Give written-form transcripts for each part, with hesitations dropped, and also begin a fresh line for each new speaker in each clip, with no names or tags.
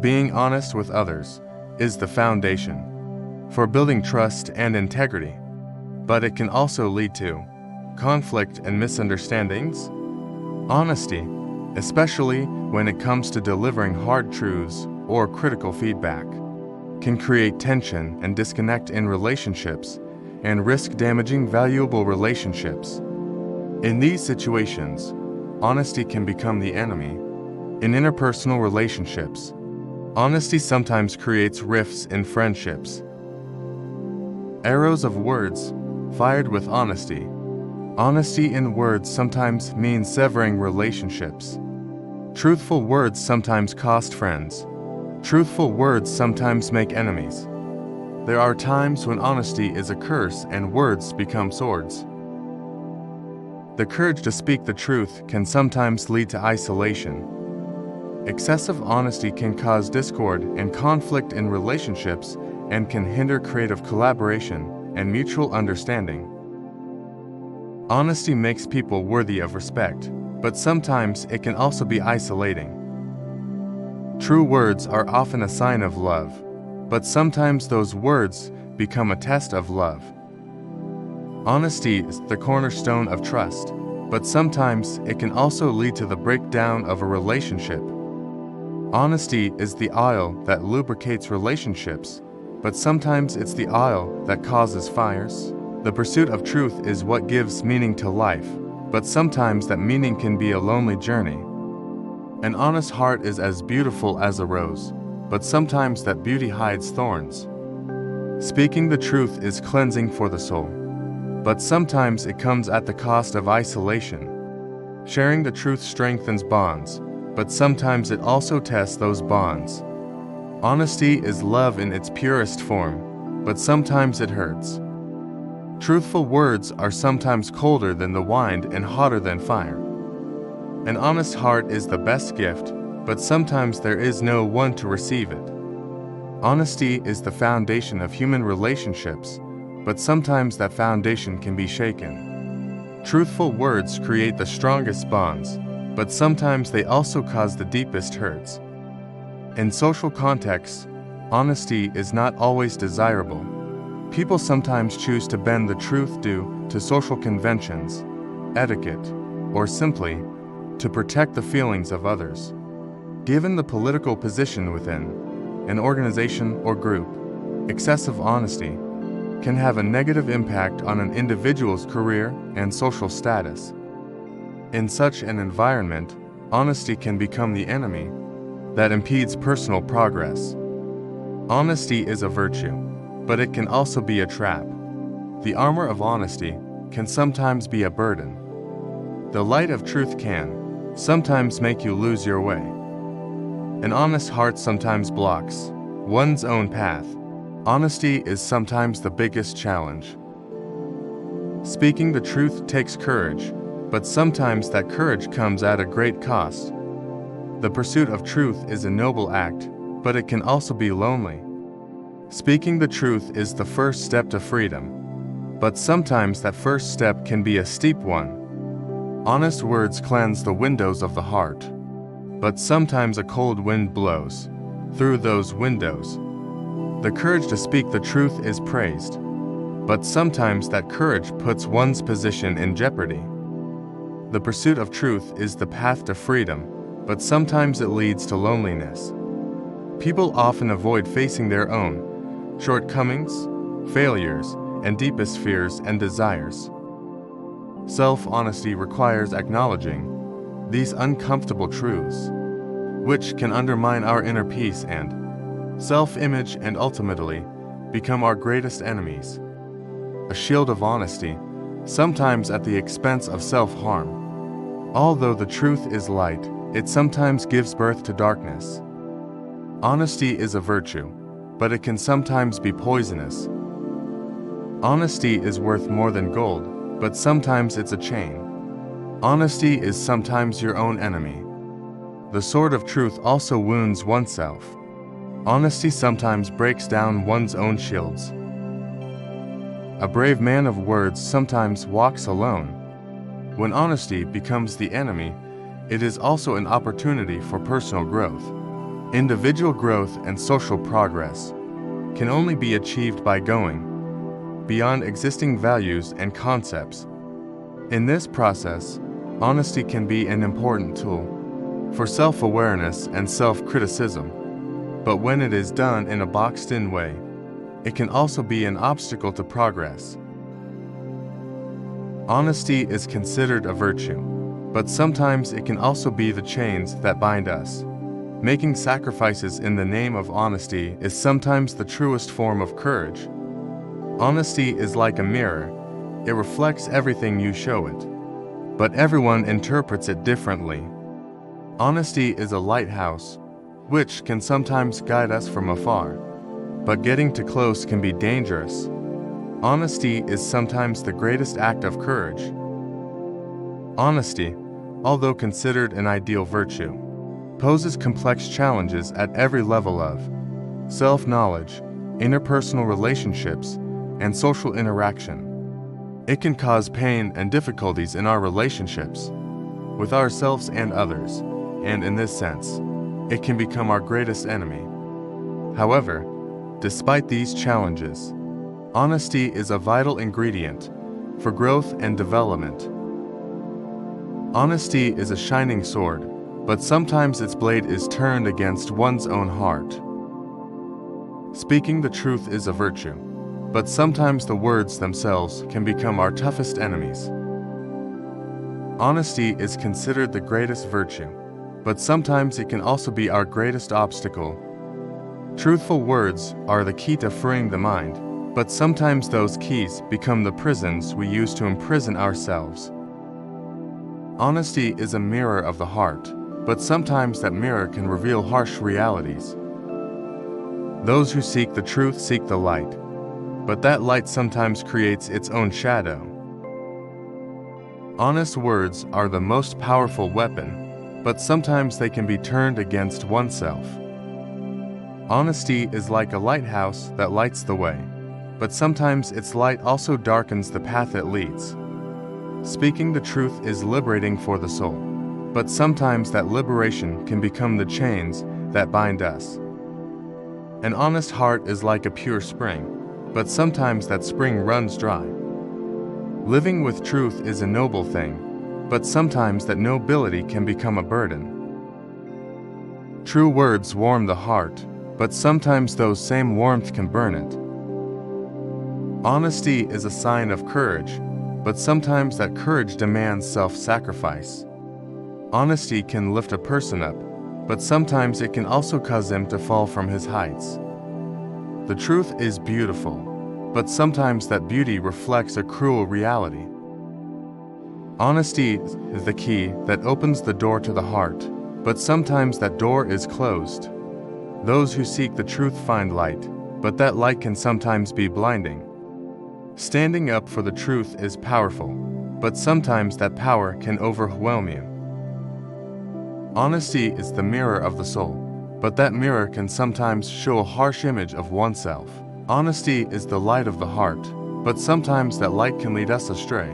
Being honest with others is the foundation for building trust and integrity, but it can also lead to conflict and misunderstandings. Honesty, especially when it comes to delivering hard truths or critical feedback, can create tension and disconnect in relationships and risk damaging valuable relationships. In these situations, honesty can become the enemy. In interpersonal relationships, honesty sometimes creates rifts in friendships. Arrows of words fired with honesty. Honesty in words sometimes means severing relationships. Truthful words sometimes cost friends. Truthful words sometimes make enemies. There are times when honesty is a curse and words become swords. The courage to speak the truth can sometimes lead to isolation. Excessive honesty can cause discord and conflict in relationships and can hinder creative collaboration and mutual understanding. Honesty makes people worthy of respect, but sometimes it can also be isolating. True words are often a sign of love, but sometimes those words become a test of love. Honesty is the cornerstone of trust, but sometimes it can also lead to the breakdown of a relationship. Honesty is the oil that lubricates relationships, but sometimes it's the oil that causes fires. The pursuit of truth is what gives meaning to life, but sometimes that meaning can be a lonely journey. An honest heart is as beautiful as a rose, but sometimes that beauty hides thorns. Speaking the truth is cleansing for the soul, but sometimes it comes at the cost of isolation. Sharing the truth strengthens bonds, but sometimes it also tests those bonds. Honesty is love in its purest form, but sometimes it hurts. Truthful words are sometimes colder than the wine and hotter than fire. An honest heart is the best gift, but sometimes there is no one to receive it. Honesty is the foundation of human relationships, but sometimes that foundation can be shaken. Truthful words create the strongest bonds, but sometimes they also cause the deepest hurts. In social contexts, honesty is not always desirable. People sometimes choose to bend the truth due to social conventions, etiquette, or simply to protect the feelings of others. Given the political position within an organization or group, excessive honesty can have a negative impact on an individual's career and social status. In such an environment, honesty can become the enemy that impedes personal progress. Honesty is a virtue, but it can also be a trap. The armor of honesty can sometimes be a burden. The light of truth can sometimes make you lose your way. An honest heart sometimes blocks one's own path. Honesty is sometimes the biggest challenge. Speaking the truth takes courage, but sometimes that courage comes at a great cost. The pursuit of truth is a noble act, but it can also be lonely. Speaking the truth is the first step to freedom, but sometimes that first step can be a steep one. Honest words cleanse the windows of the heart, but sometimes a cold wind blows through those windows. The courage to speak the truth is praised, but sometimes that courage puts one's position in jeopardy. The pursuit of truth is the path to freedom, but sometimes it leads to loneliness. People often avoid facing their own shortcomings, failures, and deepest fears and desires. Self-honesty requires acknowledging these uncomfortable truths, which can undermine our inner peace and self-image and ultimately become our greatest enemies. A shield of honesty, sometimes at the expense of self-harm. Although the truth is light, it sometimes gives birth to darkness. Honesty is a virtue, but it can sometimes be poisonous. Honesty is worth more than gold, but sometimes it's a chain. Honesty is sometimes your own enemy. The sword of truth also wounds oneself. Honesty sometimes breaks down one's own shields. A brave man of words sometimes walks alone. When honesty becomes the enemy, it is also an opportunity for personal growth. Individual growth and social progress can only be achieved by going beyond existing values and concepts. In this process, honesty can be an important tool for self-awareness and self-criticism, but when it is done in a boxed-in way, it can also be an obstacle to progress. Honesty is considered a virtue, but sometimes it can also be the chains that bind us. Making sacrifices in the name of honesty is sometimes the truest form of courage. Honesty is like a mirror. It reflects everything you show it, but everyone interprets it differently. Honesty is a lighthouse, which can sometimes guide us from afar, but getting too close can be dangerous. Honesty is sometimes the greatest act of courage. Honesty, although considered an ideal virtue, poses complex challenges at every level of self-knowledge, interpersonal relationships, and social interaction. It can cause pain and difficulties in our relationships with ourselves and others, and in this sense, it can become our greatest enemy. However, despite these challenges, honesty is a vital ingredient for growth and development. Honesty is a shining sword, but sometimes its blade is turned against one's own heart. Speaking the truth is a virtue, but sometimes the words themselves can become our toughest enemies. Honesty is considered the greatest virtue, but sometimes it can also be our greatest obstacle. Truthful words are the key to freeing the mind, but sometimes those keys become the prisons we use to imprison ourselves. Honesty is a mirror of the heart, but sometimes that mirror can reveal harsh realities. Those who seek the truth seek the light, but that light sometimes creates its own shadow. Honest words are the most powerful weapon, but sometimes they can be turned against oneself. Honesty is like a lighthouse that lights the way, but sometimes its light also darkens the path it leads. Speaking the truth is liberating for the soul, but sometimes that liberation can become the chains that bind us. An honest heart is like a pure spring, but sometimes that spring runs dry. Living with truth is a noble thing, but sometimes that nobility can become a burden. True words warm the heart, but sometimes those same warmth can burn it. Honesty is a sign of courage, but sometimes that courage demands self-sacrifice. Honesty can lift a person up, but sometimes it can also cause him to fall from his heights. The truth is beautiful, but sometimes that beauty reflects a cruel reality. Honesty is the key that opens the door to the heart, but sometimes that door is closed. Those who seek the truth find light, but that light can sometimes be blinding. Standing up for the truth is powerful, but sometimes that power can overwhelm you. Honesty is the mirror of the soul, but that mirror can sometimes show a harsh image of oneself. Honesty is the light of the heart, but sometimes that light can lead us astray.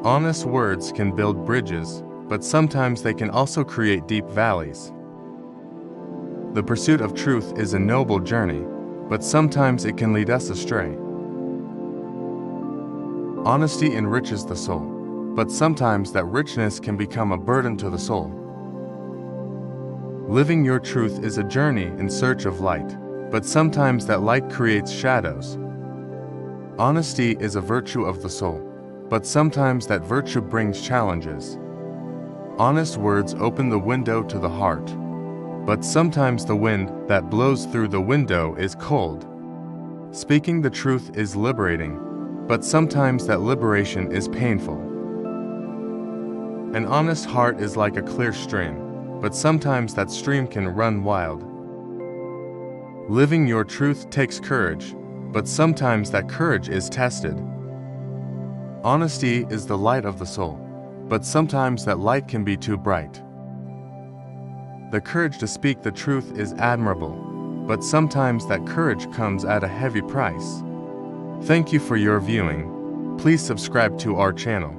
Honest words can build bridges, but sometimes they can also create deep valleys. The pursuit of truth is a noble journey, but sometimes it can lead us astray. Honesty enriches the soul, but sometimes that richness can become a burden to the soul. Living your truth is a journey in search of light, but sometimes that light creates shadows. Honesty is a virtue of the soul, but sometimes that virtue brings challenges. Honest words open the window to the heart, but sometimes the wind that blows through the window is cold. Speaking the truth is liberating, but sometimes that liberation is painful. An honest heart is like a clear stream, but sometimes that stream can run wild. Living your truth takes courage, but sometimes that courage is tested. Honesty is the light of the soul, but sometimes that light can be too bright. The courage to speak the truth is admirable, but sometimes that courage comes at a heavy price. Thank you for your viewing. Please subscribe to our channel.